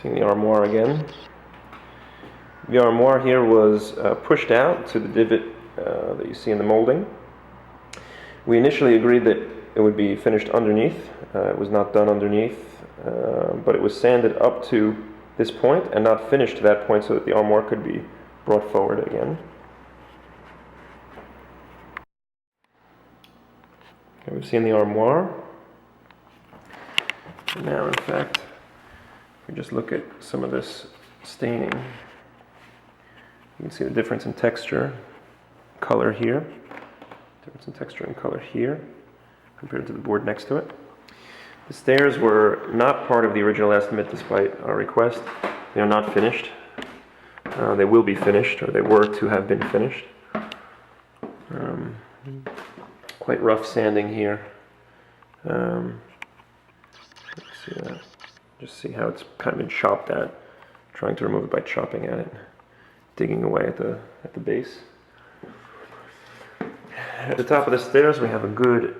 Seeing the armoire again. The armoire here was pushed out to the divot that you see in the molding. We initially agreed that it would be finished underneath. It was not done underneath, but it was sanded up to this point and not finished to that point so that the armoire could be brought forward again. Okay, we've seen the armoire. And now, in fact, if we just look at some of this staining, you can see the difference in texture, color here, difference in texture and color here, compared to the board next to it. The stairs were not part of the original estimate despite our request. They are not finished. They will be finished, or they were to have been finished. Quite rough sanding here. Let's see that. Just see how it's kind of been chopped at. Trying to remove it by chopping at it, digging away at the base. At the top of the stairs we have a good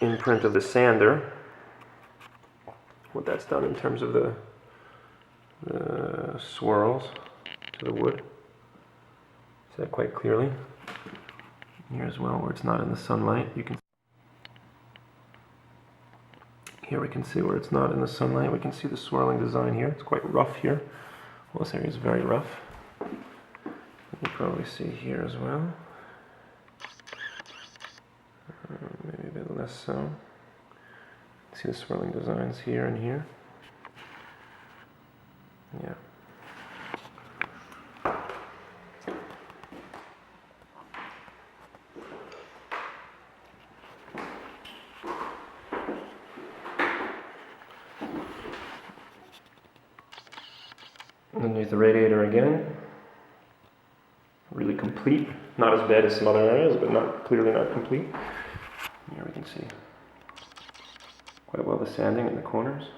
imprint of the sander. What that's done in terms of the swirls to the wood. See that quite clearly. Here as well, where it's not in the sunlight, you can. Here we can see where it's not in the sunlight. We can see the swirling design here. It's quite rough here. Well, this area is very rough. You can probably see here as well. Maybe a bit less so. See the swirling designs here and here. Yeah. Underneath the radiator again. Really complete. Not as bad as some other areas, but clearly not complete. Here we can see quite well the sanding in the corners.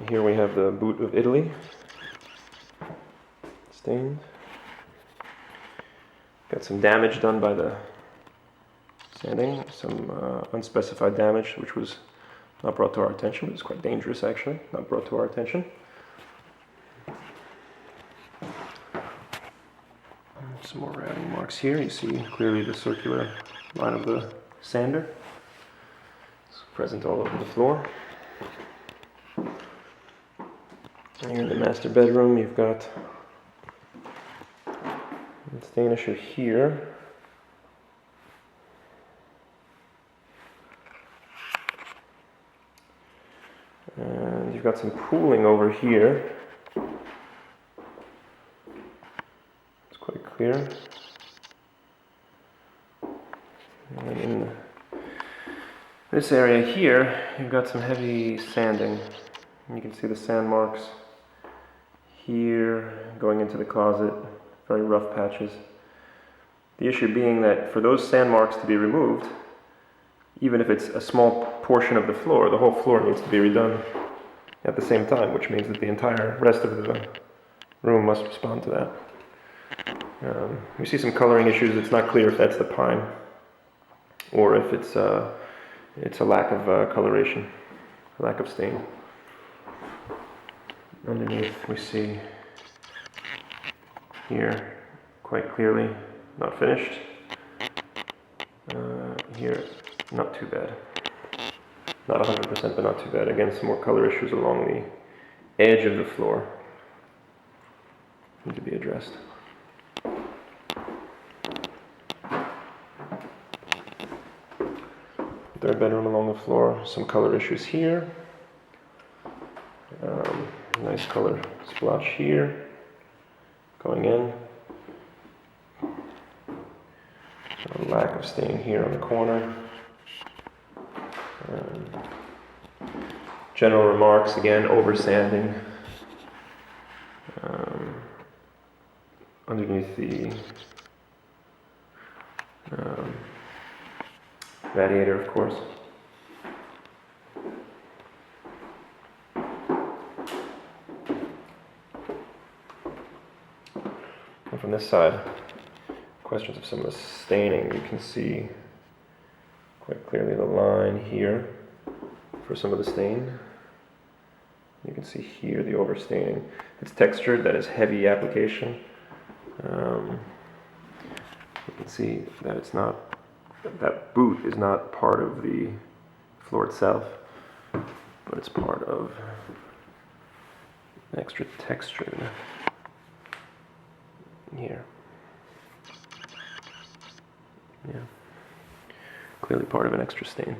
Here we have the boot of Italy stained. Got some damage done by the sanding, some unspecified damage which was not brought to our attention, but it's quite dangerous actually, not brought to our attention. Some more routing marks here. You see clearly the circular line of the sander. It's present all over the floor. Here in the master bedroom, you've got the stain issue here. And you've got some pooling over here. It's quite clear. And in this area here, you've got some heavy sanding. And you can see the sand marks here, going into the closet, very rough patches. The issue being that for those sand marks to be removed, even if it's a small portion of the floor, the whole floor needs to be redone at the same time, which means that the entire rest of the room must respond to that. We see some coloring issues. It's not clear if that's the pine or if it's a lack of coloration, lack of stain. Underneath we see here quite clearly not finished. Here not too bad. Not 100%, but not too bad. Again, some more color issues along the edge of the floor need to be addressed. Third bedroom along the floor, some color issues here. Nice color splotch here, going in. A lack of stain here on the corner. General remarks, again, over sanding. Underneath the radiator, of course. And from this side, questions of some of the staining, you can see quite clearly the line here for some of the stain. You can see here the overstaining. It's textured, that is heavy application. You can see that it's not, that boot is not part of the floor itself, but it's part of an extra texture here. Yeah, clearly part of an extra stain.